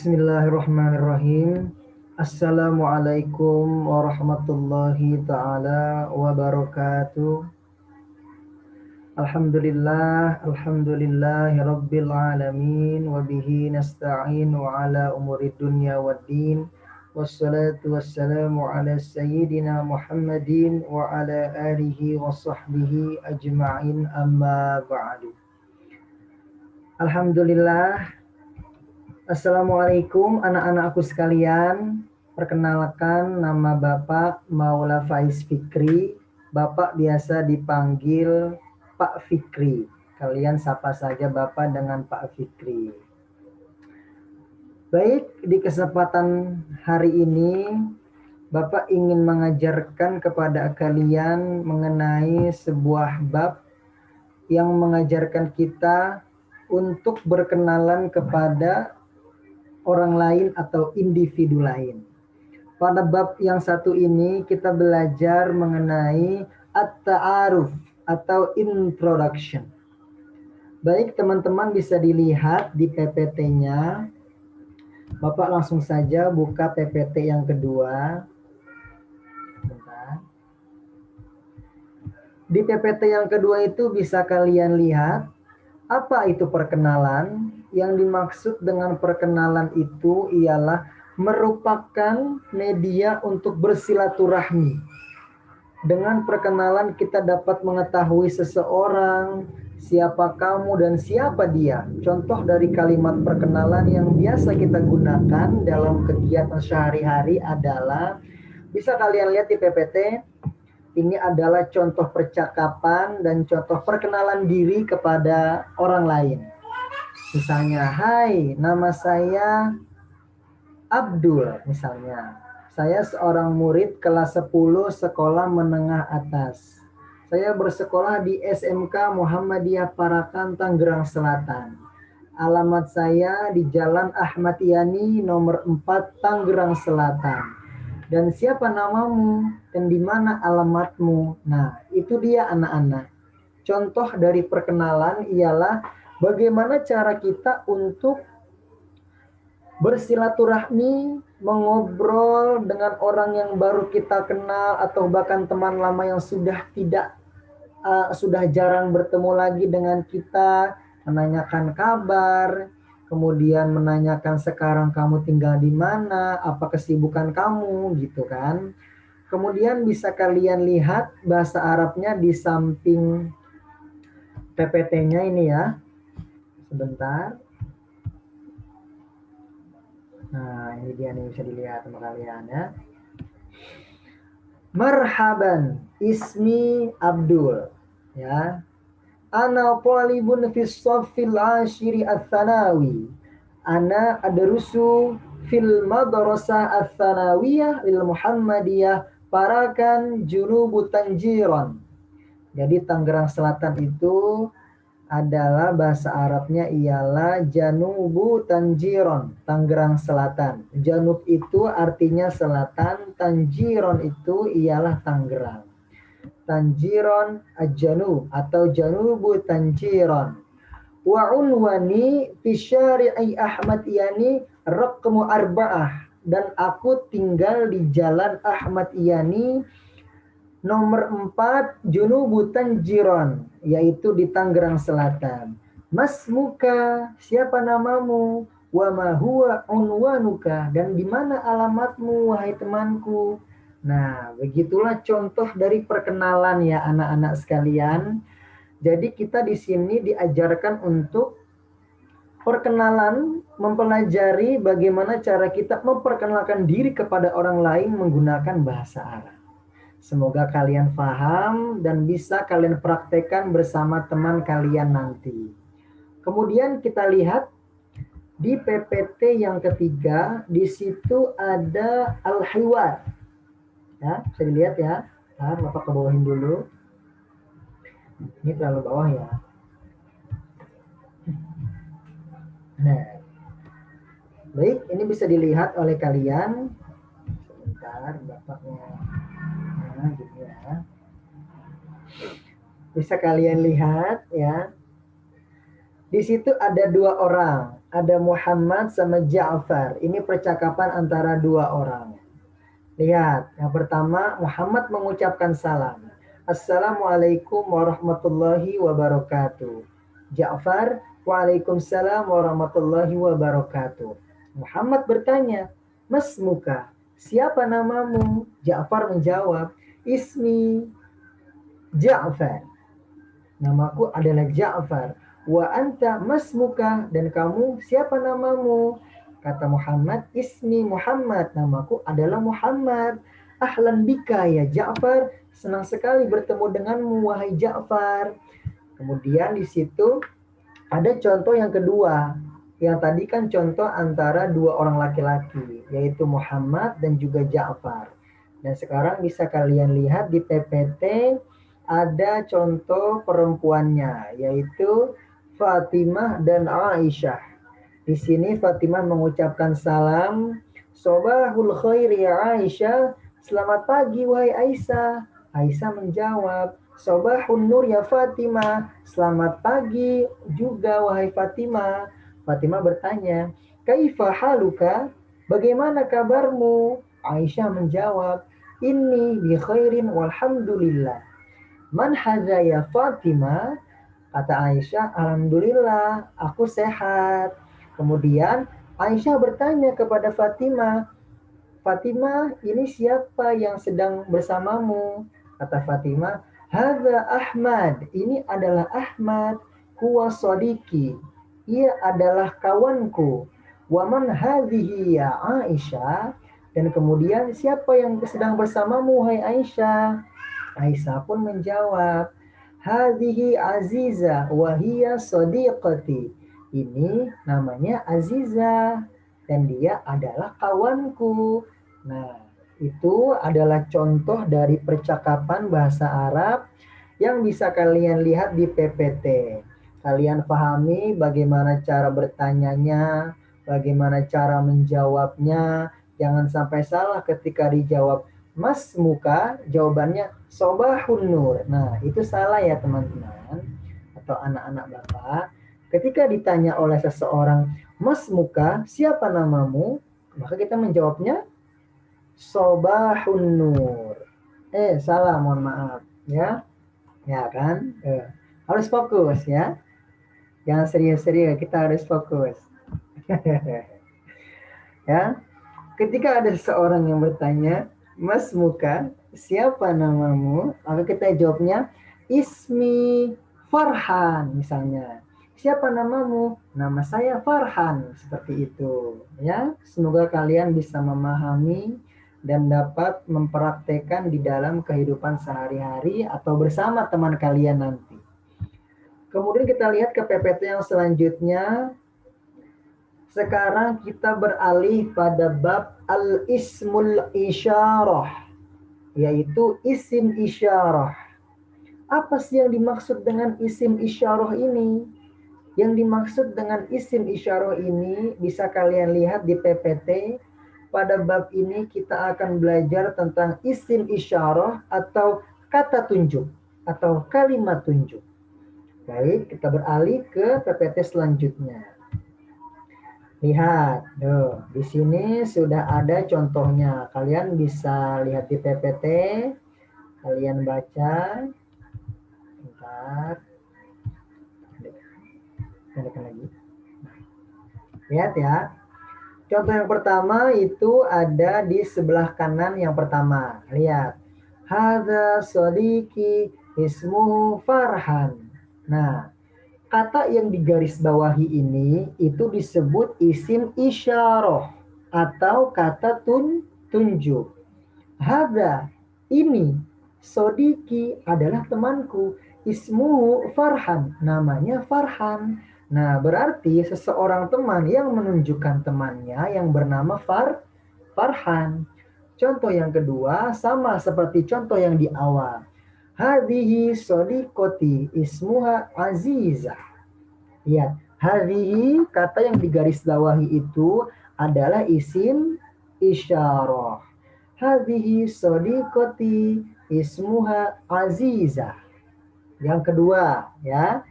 Bismillahirrahmanirrahim. Assalamualaikum warahmatullahi ta'ala wabarakatuh. Alhamdulillahi rabbil alamin. Wabihi nasta'inu ala umuri dunya waddin. Wassalatu wassalamu ala sayyidina Muhammadin wa ala alihi wa sahbihi ajma'in, amma ba'du. Alhamdulillah. Assalamualaikum anak-anakku sekalian. Perkenalkan, nama Bapak Maula Faiz Fikri. Bapak biasa dipanggil Pak Fikri. Kalian sapa saja Bapak dengan Pak Fikri. Baik, di kesempatan hari ini Bapak ingin mengajarkan kepada kalian mengenai sebuah bab yang mengajarkan kita untuk berkenalan kepada orang lain atau individu lain. Pada bab yang satu ini kita belajar mengenai at-ta'aruf atau introduction. Baik, teman-teman bisa dilihat di PPT-nya. Bapak langsung saja buka PPT yang kedua. Bentar. Di PPT yang kedua itu bisa kalian lihat apa itu perkenalan. Yang dimaksud dengan perkenalan itu ialah merupakan media untuk bersilaturahmi. Dengan perkenalan kita dapat mengetahui seseorang, siapa kamu dan siapa dia. Contoh dari kalimat perkenalan yang biasa kita gunakan dalam kegiatan sehari-hari adalah, bisa kalian lihat di PPT, ini adalah contoh percakapan dan contoh perkenalan diri kepada orang lain. Misalnya, hai, nama saya Abdul, misalnya. Saya seorang murid kelas 10 sekolah menengah atas. Saya bersekolah di SMK Muhammadiyah Parakan, Tangerang Selatan. Alamat saya di Jalan Ahmad Yani nomor 4, Tangerang Selatan. Dan siapa namamu dan di mana alamatmu? Nah, itu dia anak-anak. Contoh dari perkenalan ialah bagaimana cara kita untuk bersilaturahmi, mengobrol dengan orang yang baru kita kenal atau bahkan teman lama yang sudah jarang bertemu lagi dengan kita, menanyakan kabar, kemudian menanyakan sekarang kamu tinggal di mana, apa kesibukan kamu, gitu kan. Kemudian bisa kalian lihat bahasa Arabnya di samping PPT-nya ini ya. Sebentar. Nah, ini dia nih, bisa dilihat sama kalian ya. Marhaban, ismi Abdul. Ya. Ana talibun fis shaffil ashiri ats-tsanawi. Ana adrusu fil madrasah ats-tsanawiyah lil Muhammadiyah Parakan Junubu Tanjiran. Jadi Tangerang Selatan itu adalah bahasa Arabnya ialah Janubu Tanjiron, Tangerang Selatan. Janub itu artinya selatan, Tanjiron itu ialah Tangerang. Tanjiron Janub atau Janubu Tanjiron. Wa unwani fi syari'i Ahmad Yani raqmu arba'ah, dan aku tinggal di Jalan Ahmad Yani nomor 4 Junubu Tanjiron, yaitu di Tangerang Selatan. Mas muka, siapa namamu? Wa ma huwa unwanuka, dan di mana alamatmu wahai temanku? Nah, begitulah contoh dari perkenalan ya anak-anak sekalian. Jadi kita di sini diajarkan untuk perkenalan, mempelajari bagaimana cara kita memperkenalkan diri kepada orang lain menggunakan bahasa Arab. Semoga kalian paham dan bisa kalian praktekkan bersama teman kalian nanti. Kemudian kita lihat di PPT yang ketiga, di situ ada al-hiwar. Ya, bisa dilihat ya. Nah, Bapak ke bawahin dulu. Ini terlalu bawah ya. Nah, baik, ini bisa dilihat oleh kalian. Sebentar, Bapaknya. Nah, gitu ya. Bisa kalian lihat ya. Di situ ada dua orang, ada Muhammad sama Ja'far. Ini percakapan antara dua orang. Lihat, yang pertama Muhammad mengucapkan salam. Assalamualaikum warahmatullahi wabarakatuh. Ja'far, waalaikumsalam warahmatullahi wabarakatuh. Muhammad bertanya, Mas Muka, siapa namamu? Ja'far menjawab, Ismi Ja'far. Namaku adalah Ja'far. Wa anta masmuka, dan kamu siapa namamu? Kata Muhammad, Ismi Muhammad, namaku adalah Muhammad. Ahlan bika ya Ja'far, senang sekali bertemu denganmu wahai Ja'far. Kemudian di situ ada contoh yang kedua. Yang tadi kan contoh antara dua orang laki-laki, yaitu Muhammad dan juga Ja'far. Dan sekarang bisa kalian lihat di PPT ada contoh perempuannya, yaitu Fatimah dan Aisyah. Di sini Fatimah mengucapkan salam, Sobahul khair ya Aisyah, selamat pagi wahai Aisyah. Aisyah menjawab, Sobahun nur ya Fatimah, selamat pagi juga wahai Fatimah. Fatimah bertanya, Kaifa haluka, bagaimana kabarmu? Aisyah menjawab, Inni bi khairin walhamdulillah. Man hadza ya Fatimah? Kata Aisyah, Alhamdulillah, aku sehat. Kemudian Aisyah bertanya kepada Fatimah, Fatimah, ini siapa yang sedang bersamamu? Kata Fatimah, Hadza Ahmad, ini adalah Ahmad, huwa sodiki, ia adalah kawanku. Waman hadhihi ya Aisyah, dan kemudian siapa yang sedang bersamamu, hai Aisyah? Aisyah pun menjawab, Hadhihi Aziza wahia sodiqati. Ini namanya Aziza dan dia adalah kawanku. Nah, itu adalah contoh dari percakapan bahasa Arab yang bisa kalian lihat di PPT. Kalian pahami bagaimana cara bertanyanya, bagaimana cara menjawabnya. Jangan sampai salah ketika dijawab Mas Muka, jawabannya Sobahun Nur. Nah, itu salah ya teman-teman atau anak-anak Bapak. Ketika ditanya oleh seseorang, Mas Muka, siapa namamu? Maka kita menjawabnya Sobahun Nur. Salah, mohon maaf. Ya, ya kan? Harus fokus ya. Jangan serius-serius, kita harus fokus. Ya, ketika ada seseorang yang bertanya, Mas Muka, siapa namamu? Maka kita jawabnya, Ismi Farhan misalnya. Siapa namamu? Nama saya Farhan. Seperti itu. Ya, semoga kalian bisa memahami dan dapat mempraktekkan di dalam kehidupan sehari-hari atau bersama teman kalian nanti. Kemudian kita lihat ke PPT yang selanjutnya. Sekarang kita beralih pada bab al-ismul isyarah, yaitu isim isyarah. Apa sih yang dimaksud dengan isim isyarah ini? Yang dimaksud dengan isim isyarah ini bisa kalian lihat di PPT. Pada bab ini kita akan belajar tentang isim isyarah atau kata tunjuk atau kalimat tunjuk. Baik, kita beralih ke PPT selanjutnya. Lihat, di sini sudah ada contohnya. Kalian bisa lihat di PPT, kalian baca. Bentar. Pendekkan lagi. Lihat ya. Contoh yang pertama itu ada di sebelah kanan yang pertama. Lihat. Hadza sodiki ismuhu Farhan. Nah, kata yang digaris bawahi ini itu disebut isim isyarah atau kata tunjuk. Hadza, ini, sodiki adalah temanku. Ismuhu Farhan, namanya Farhan. Nah, berarti seseorang teman yang menunjukkan temannya yang bernama Farhan. Contoh yang kedua sama seperti contoh yang di awal. Hadhihi sodikoti ismuha Azizah. Ya, hadhihi kata yang digarisbawahi itu adalah isim isyarah. Hadhihi sodikoti ismuha Azizah. Yang kedua, ya.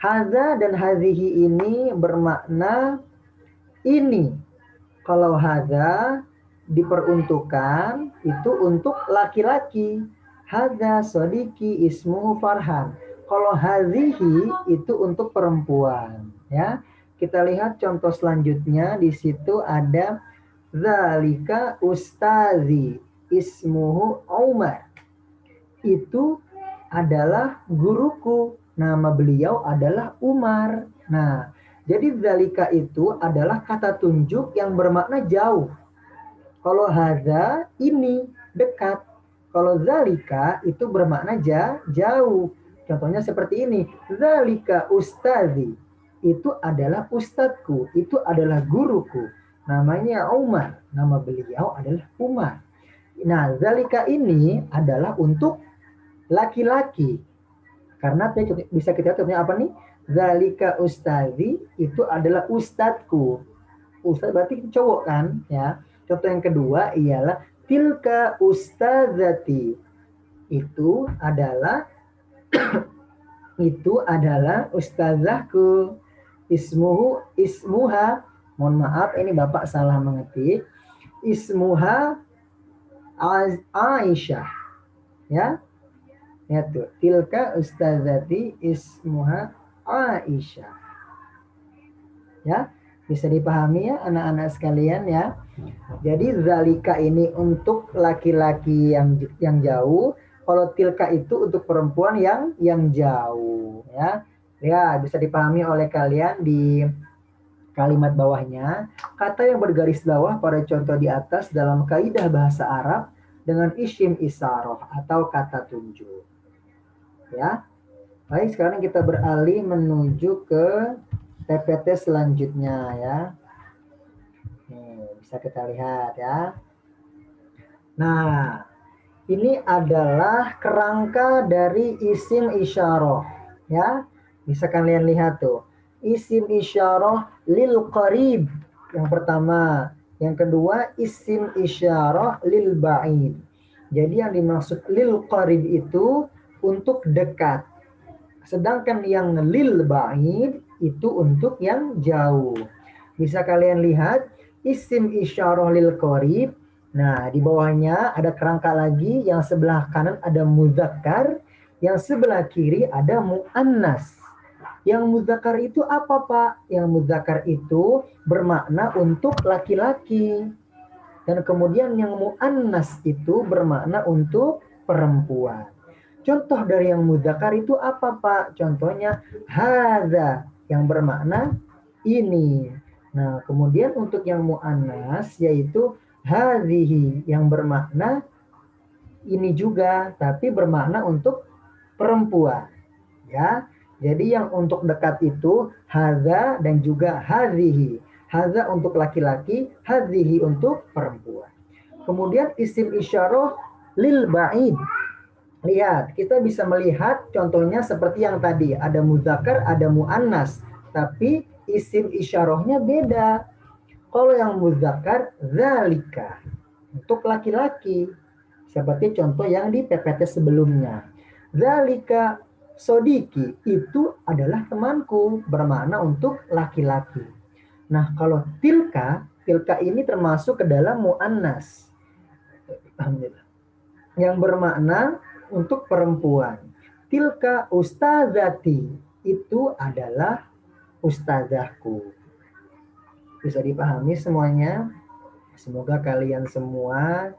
Hadza dan hadhihi ini bermakna ini. Kalau hadza diperuntukkan itu untuk laki-laki. Hadza sodiki ismuhu Farhan. Kalau hadhihi itu untuk perempuan, ya. Kita lihat contoh selanjutnya, di situ ada zalika ustazi ismuhu Umar. Itu adalah guruku, nama beliau adalah Umar. Nah, jadi zalika itu adalah kata tunjuk yang bermakna jauh. Kalau hadza ini dekat. Kalau zalika itu bermakna jauh. Contohnya seperti ini. Zalika ustazi. Itu adalah ustadku. Itu adalah guruku. Namanya Umar. Nama beliau adalah Umar. Nah, zalika ini adalah untuk laki-laki. Karena bisa kita contohnya apa nih? Zalika ustazi itu adalah ustadku. Ustadz berarti cowok kan, ya. Contoh yang kedua ialah tilka ustazati. Itu adalah ustazahku. Ismuha. Mohon maaf ini Bapak salah mengetik. Ismuha Aisyah. Ya. Ya tuh, tilka ustazati ismuha Aisyah. Ya, bisa dipahami ya anak-anak sekalian ya. Jadi zalika ini untuk laki-laki yang jauh, kalau tilka itu untuk perempuan yang jauh ya. Ya, bisa dipahami oleh kalian di kalimat bawahnya. Kata yang bergaris bawah pada contoh di atas dalam kaidah bahasa Arab dengan isim isaroh atau kata tunjuk. Ya. Baik, sekarang kita beralih menuju ke PPT selanjutnya ya. Nih, bisa kita lihat ya. Nah, ini adalah kerangka dari isim isyarah ya. Bisa kalian lihat tuh. Isim isyarah lil qarib yang pertama, yang kedua isim isyarah lil ba'id. Jadi yang dimaksud lil qarib itu untuk dekat. Sedangkan yang lil ba'id itu untuk yang jauh. Bisa kalian lihat isim isyarah lil qarib. Nah, di bawahnya ada kerangka lagi, yang sebelah kanan ada muzakkar, yang sebelah kiri ada muannas. Yang muzakkar itu apa, Pak? Yang muzakkar itu bermakna untuk laki-laki. Dan kemudian yang muannas itu bermakna untuk perempuan. Contoh dari yang muzakkar itu apa, Pak? Contohnya hadza yang bermakna ini. Nah, kemudian untuk yang muannas yaitu hadhihi yang bermakna ini juga, tapi bermakna untuk perempuan. Ya. Jadi yang untuk dekat itu hadza dan juga hadhihi. Hadza untuk laki-laki, hadhihi untuk perempuan. Kemudian isim isyarah lil ba'id. Lihat, kita bisa melihat contohnya seperti yang tadi. Ada muzakkar, ada muannas. Tapi isim isyarahnya beda. Kalau yang muzakkar, zalika. Untuk laki-laki. Seperti contoh yang di PPT sebelumnya. Zalika sodiki. Itu adalah temanku. Bermakna untuk laki-laki. Nah, kalau tilka ini termasuk ke dalam muannas. Alhamdulillah. Yang bermakna untuk perempuan. Tilka ustazati itu adalah ustazahku. Bisa dipahami semuanya? Semoga kalian semua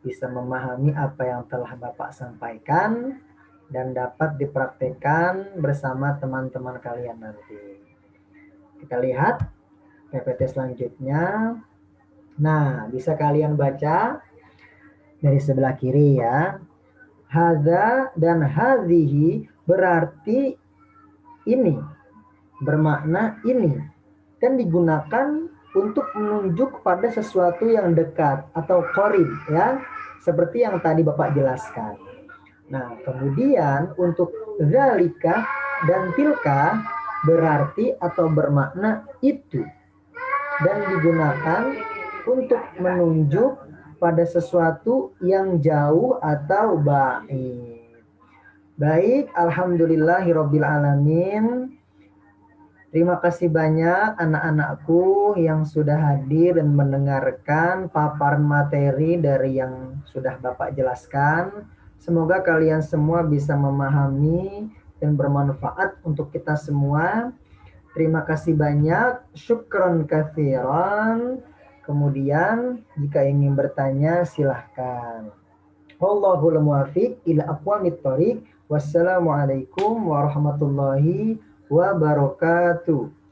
bisa memahami apa yang telah Bapak sampaikan dan dapat dipraktekkan bersama teman-teman kalian nanti. Kita lihat PPT selanjutnya. Nah, bisa kalian baca dari sebelah kiri ya. Hadza dan hadhihi berarti ini, bermakna ini, dan digunakan untuk menunjuk pada sesuatu yang dekat atau qarib ya, seperti yang tadi Bapak jelaskan. Nah, kemudian untuk zalika dan tilka berarti atau bermakna itu, dan digunakan untuk menunjuk pada sesuatu yang jauh atau ba'id. Baik, alhamdulillahirabbil alamin. Terima kasih banyak anak-anakku yang sudah hadir dan mendengarkan paparan materi dari yang sudah Bapak jelaskan. Semoga kalian semua bisa memahami dan bermanfaat untuk kita semua. Terima kasih banyak. Syukron katsiran. Kemudian jika ingin bertanya silahkan. Wallahul muwaffiq ila aqwamit thoriq. Wassalamualaikum warahmatullahi wabarakatuh.